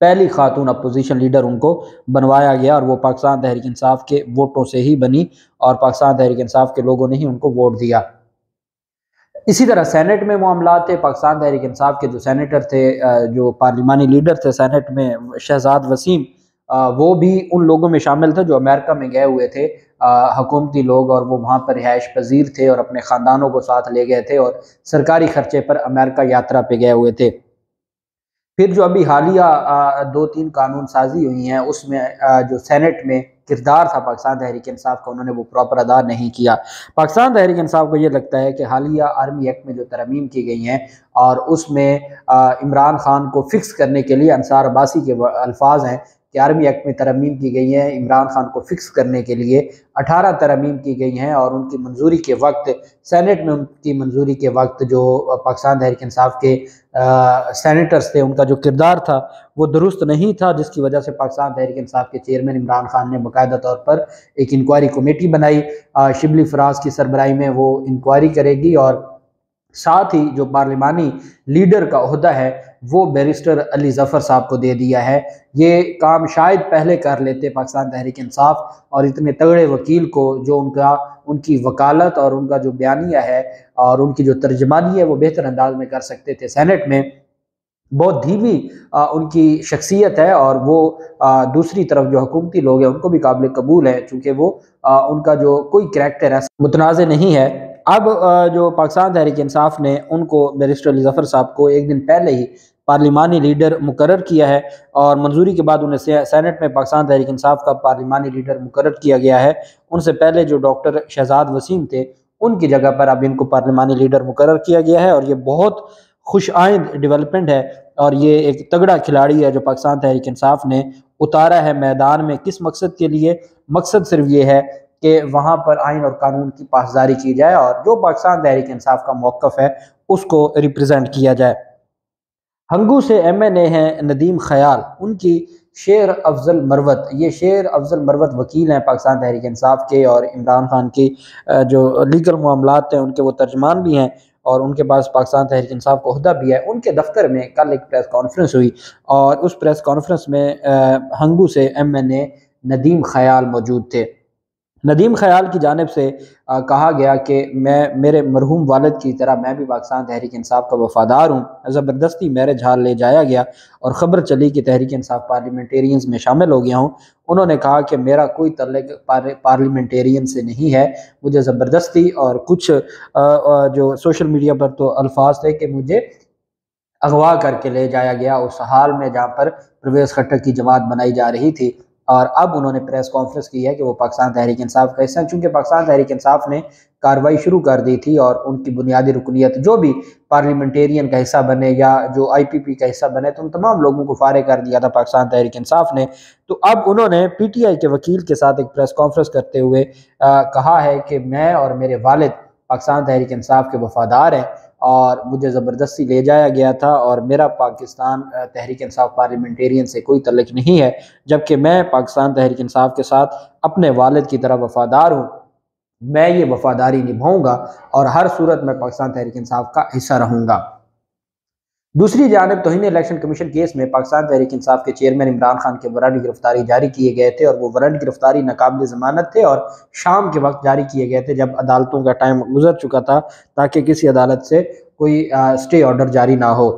پہلی خاتون opposition leader in کو بنوایا گیا، اور وہ پاکستان تحریک انصاف کے ووٹوں سے ہی بنی، اور پاکستان تحریک انصاف کے لوگوں نے ہی ان کو ووٹ دیا۔ اسی طرح سینٹ میں معاملات تھے۔ پاکستان تحریک انصاف کے جو سینیٹر تھے، جو پارلیمانی لیڈر تھے سینٹ میں، شہزاد وسیم، وہ بھی ان لوگوں میں شامل تھے جو امریکہ میں گئے ہوئے تھے، حکومتی لوگ، اور وہ وہاں پر رہائش پذیر تھے اور اپنے خاندانوں کو ساتھ لے گئے تھے اور سرکاری خرچے پر امریکہ یاترا پہ گئے ہوئے تھے۔ پھر جو ابھی حالیہ 2-3 قانون سازی ہوئی ہیں، اس میں جو سینٹ میں کردار تھا پاکستان تحریک انصاف کا، انہوں نے وہ پراپر ادا نہیں کیا۔ پاکستان تحریک انصاف کو یہ لگتا ہے کہ حالیہ آرمی ایکٹ میں جو ترامیم کی گئی ہیں، اور اس میں عمران خان کو فکس کرنے کے لیے انصار عباسی کے الفاظ ہیں کہ آرمی ایکٹ میں ترامیم کی گئی ہیں عمران خان کو فکس کرنے کے لیے، 18 ترامیم کی گئی ہیں، اور ان کی منظوری کے وقت سینٹ میں ان کی منظوری کے وقت جو پاکستان تحریک انصاف کے سینیٹرز تھے، ان کا جو کردار تھا وہ درست نہیں تھا، جس کی وجہ سے پاکستان تحریک انصاف کے چیئرمین عمران خان نے باقاعدہ طور پر ایک انکوائری کمیٹی بنائی، شبلی فراز کی سربراہی میں وہ انکوائری کرے گی، اور ساتھ ہی جو پارلیمانی لیڈر کا عہدہ ہے وہ بیرسٹر علی ظفر صاحب کو دے دیا ہے۔ یہ کام شاید پہلے کر لیتے پاکستان تحریک انصاف، اور اتنے تگڑے وکیل کو جو ان کی وکالت اور ان کا جو بیانیہ ہے اور ان کی جو ترجمانی ہے وہ بہتر انداز میں کر سکتے تھے۔ سینٹ میں بہت دھیمی ان کی شخصیت ہے، اور وہ دوسری طرف جو حکومتی لوگ ہیں ان کو بھی قابل قبول ہے، چونکہ وہ ان کا جو کوئی کریکٹر ہے متنازع نہیں ہے۔ اب جو پاکستان تحریک انصاف نے ان کو بیرسٹر علی ظفر صاحب کو ایک دن پہلے ہی پارلیمانی لیڈر مقرر کیا ہے، اور منظوری کے بعد انہیں سینٹ میں پاکستان تحریک انصاف کا پارلیمانی لیڈر مقرر کیا گیا ہے۔ ان سے پہلے جو ڈاکٹر شہزاد وسیم تھے ان کی جگہ پر اب ان کو پارلیمانی لیڈر مقرر کیا گیا ہے، اور یہ بہت خوش آئند ڈیولپمنٹ ہے، اور یہ ایک تگڑا کھلاڑی ہے جو پاکستان تحریک انصاف نے اتارا ہے میدان میں۔ کس مقصد کے لیے؟ مقصد صرف یہ ہے کہ وہاں پر آئین اور قانون کی پاسداری کی جائے، اور جو پاکستان تحریک انصاف کا موقف ہے اس کو ریپرزینٹ کیا جائے۔ ہنگو سے ایم این اے ہیں ندیم خیال، ان کی شیر افضل مروت، یہ شیر افضل مروت وکیل ہیں پاکستان تحریک انصاف کے، اور عمران خان کی جو لیگل معاملات ہیں ان کے وہ ترجمان بھی ہیں، اور ان کے پاس پاکستان تحریک انصاف کا عہدہ بھی ہے۔ ان کے دفتر میں کل ایک پریس کانفرنس ہوئی، اور اس پریس کانفرنس میں ہنگو سے ایم این اے ندیم خیال موجود تھے۔ ندیم خیال کی جانب سے کہا گیا کہ میرے مرحوم والد کی طرح میں بھی پاکستان تحریک انصاف کا وفادار ہوں۔ زبردستی میرے جھال لے جایا گیا اور خبر چلی کہ تحریک انصاف پارلیمنٹیرینز میں شامل ہو گیا ہوں۔ انہوں نے کہا کہ میرا کوئی تعلق پارلیمنٹیرین سے نہیں ہے، مجھے زبردستی، اور کچھ جو سوشل میڈیا پر تو الفاظ تھے کہ مجھے اغوا کر کے لے جایا گیا اس حال میں جہاں پر پرویز خٹک کی جماعت بنائی جا رہی تھی۔ اور اب انہوں نے پریس کانفرنس کی ہے کہ وہ پاکستان تحریک انصاف کا حصہ ہیں، چونکہ پاکستان تحریک انصاف نے کارروائی شروع کر دی تھی، اور ان کی بنیادی رکنیت جو بھی پارلیمنٹیرین کا حصہ بنے یا جو آئی پی پی کا حصہ بنے تو ان تمام لوگوں کو فارغ کر دیا تھا پاکستان تحریک انصاف نے۔ تو اب انہوں نے پی ٹی آئی کے وکیل کے ساتھ ایک پریس کانفرنس کرتے ہوئے کہا ہے کہ میں اور میرے والد پاکستان تحریک انصاف کے وفادار ہیں، اور مجھے زبردستی لے جایا گیا تھا، اور میرا پاکستان تحریک انصاف پارلیمنٹیرین سے کوئی تعلق نہیں ہے، جبکہ میں پاکستان تحریک انصاف کے ساتھ اپنے والد کی طرح وفادار ہوں۔ میں یہ وفاداری نبھاؤں گا، اور ہر صورت میں پاکستان تحریک انصاف کا حصہ رہوں گا۔ دوسری جانب توہین الیکشن کمیشن کیس میں پاکستان تحریک انصاف کے چیئرمین عمران خان کے وارنٹ گرفتاری جاری کیے گئے تھے، اور وہ وارنٹ گرفتاری ناقابل ضمانت تھے، اور شام کے وقت جاری کیے گئے تھے جب عدالتوں کا ٹائم گزر چکا تھا، تاکہ کسی عدالت سے کوئی اسٹے آرڈر جاری نہ ہو۔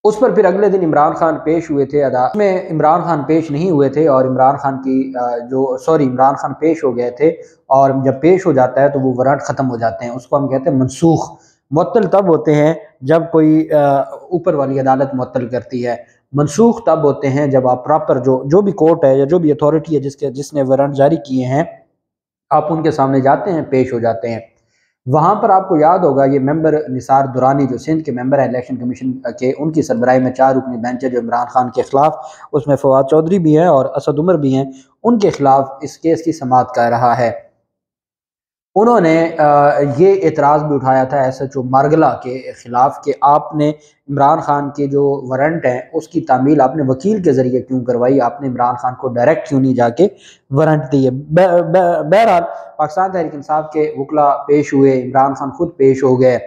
اس پر پھر اگلے دن عمران خان پیش ہوئے تھے، عدالت میں عمران خان پیش نہیں ہوئے تھے، اور عمران خان پیش ہو گئے تھے، اور جب پیش ہو جاتا ہے تو وہ وارنٹ ختم ہو جاتے ہیں، اس کو ہم کہتے ہیں منسوخ۔ معطل تب ہوتے ہیں جب کوئی اوپر والی عدالت معطل کرتی ہے، منسوخ تب ہوتے ہیں جب آپ پراپر جو بھی کورٹ ہے یا جو بھی اتھارٹی ہے جس نے وارنٹ جاری کیے ہیں، آپ ان کے سامنے جاتے ہیں، پیش ہو جاتے ہیں۔ وہاں پر آپ کو یاد ہوگا یہ ممبر نثار دورانی جو سندھ کے ممبر ہیں الیکشن کمیشن کے، ان کی سربراہی میں 4 رکنی بینچ ہے جو عمران خان کے خلاف، اس میں فواد چودھری بھی ہیں اور اسد عمر بھی ہیں، ان کے خلاف اس کیس کی سماعت کر رہا ہے۔ انہوں نے یہ اعتراض بھی اٹھایا تھا ایس ایچ او مارگلا کے خلاف کہ آپ نے عمران خان کے جو وارنٹ ہیں اس کی تعمیل آپ نے وکیل کے ذریعے کیوں کروائی، آپ نے عمران خان کو ڈائریکٹ کیوں نہیں جا کے وارنٹ دیے۔ بہرحال پاکستان تحریک انصاف کے وکلا پیش ہوئے، عمران خان خود پیش ہو گئے،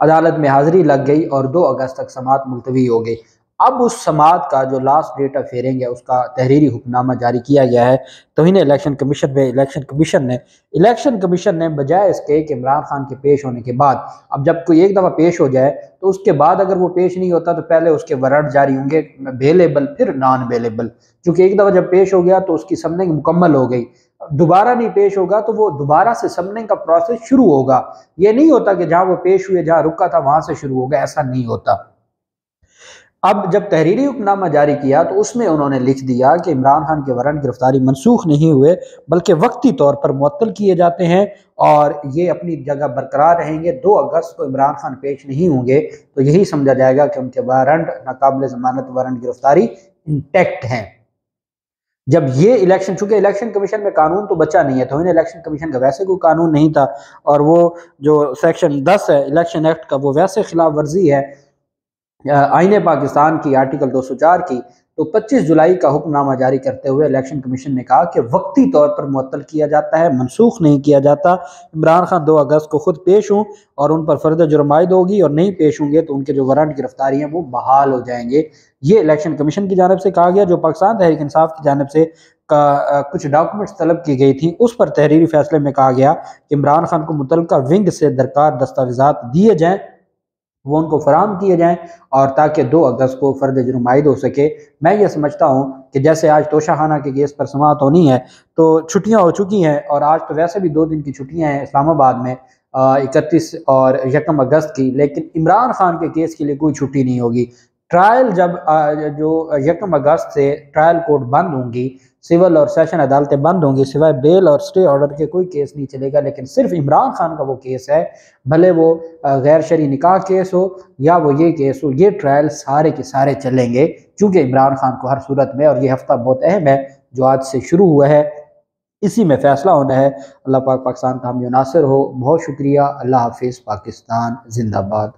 عدالت میں حاضری لگ گئی، اور 2 اگست تک سماعت ملتوی ہو گئی۔ اب اس سماعت کا جو لاسٹ ڈیٹ آف ہیئرنگ ہے اس کا تحریری حکم نامہ جاری کیا گیا ہے توہین الیکشن کمیشن میں۔ الیکشن کمیشن نے بجائے اس کے کہ عمران خان کے پیش ہونے کے بعد، اب جب کوئی ایک دفعہ پیش ہو جائے تو اس کے بعد اگر وہ پیش نہیں ہوتا تو پہلے اس کے وارنٹ جاری ہوں گے بیلیبل پھر نان بیلیبل، چونکہ ایک دفعہ جب پیش ہو گیا تو اس کی سمننگ مکمل ہو گئی، دوبارہ نہیں پیش ہوگا تو وہ دوبارہ سے سمننگ کا پروسیس شروع ہوگا۔ یہ نہیں ہوتا کہ جہاں وہ پیش ہوئے جہاں رکا تھا وہاں سے شروع ہوگا، ایسا نہیں ہوتا۔ اب جب تحریری حکم نامہ جاری کیا تو اس میں انہوں نے لکھ دیا کہ عمران خان کے وارنٹ گرفتاری منسوخ نہیں ہوئے بلکہ وقتی طور پر معطل کیے جاتے ہیں اور یہ اپنی جگہ برقرار رہیں گے۔ 2 اگست کو عمران خان پیش نہیں ہوں گے تو یہی سمجھا جائے گا کہ ان کے وارنٹ ناقابل ضمانت وارنٹ گرفتاری انٹیکٹ ہیں۔ جب یہ الیکشن، چونکہ الیکشن کمیشن میں قانون تو بچا نہیں ہے، توہین الیکشن کمیشن کا ویسے کوئی قانون نہیں تھا، اور وہ جو سیکشن 10 ہے الیکشن ایکٹ کا وہ ویسے خلاف ورزی ہے آئین پاکستان کی آرٹیکل 204 کی، تو 25 جولائی کا حکم نامہ جاری کرتے ہوئے الیکشن کمیشن نے کہا کہ وقتی طور پر معطل کیا جاتا ہے، منسوخ نہیں کیا جاتا۔ عمران خان 2 اگست کو خود پیش ہوں اور ان پر فرد جرم عائد ہوگی، اور نہیں پیش ہوں گے تو ان کے جو وارنٹ گرفتاری ہیں وہ بحال ہو جائیں گے۔ یہ الیکشن کمیشن کی جانب سے کہا گیا۔ جو پاکستان تحریک انصاف کی جانب سے کچھ ڈاکومنٹس طلب کی گئی تھیں اس پر تحریری فیصلے میں کہا گیا کہ عمران خان کو متعلقہ ونگ سے درکار دستاویزات دیے جائیں، وہ ان کو فراہم کیے جائیں، اور تاکہ 2 اگست کو فرد جرم عائد ہو سکے۔ میں یہ سمجھتا ہوں کہ جیسے آج توشہ خانہ کے کیس پر سماعت ہونی ہے تو چھٹیاں ہو چکی ہیں، اور آج تو ویسے بھی 2 دن کی چھٹیاں ہیں اسلام آباد میں 31 اور 1 اگست کی، لیکن عمران خان کے کیس کے لیے کوئی چھٹی نہیں ہوگی۔ ٹرائل جب جو 1 اگست سے ٹرائل کورٹ بند ہوں گی، سول اور سیشن عدالتیں بند ہوں گی، سوائے بیل اور سٹے آرڈر کے کوئی کیس نہیں چلے گا، لیکن صرف عمران خان کا وہ کیس ہے، بھلے وہ غیر شرعی نکاح کیس ہو یا وہ یہ کیس ہو، یہ ٹرائل سارے کے سارے چلیں گے، چونکہ عمران خان کو ہر صورت میں، اور یہ ہفتہ بہت اہم ہے جو آج سے شروع ہوا ہے، اسی میں فیصلہ ہونا ہے۔ اللہ پاک پاکستان کا حامی و ناصر ہو۔ بہت شکریہ۔ اللہ حافظ۔ پاکستان زندہ باد۔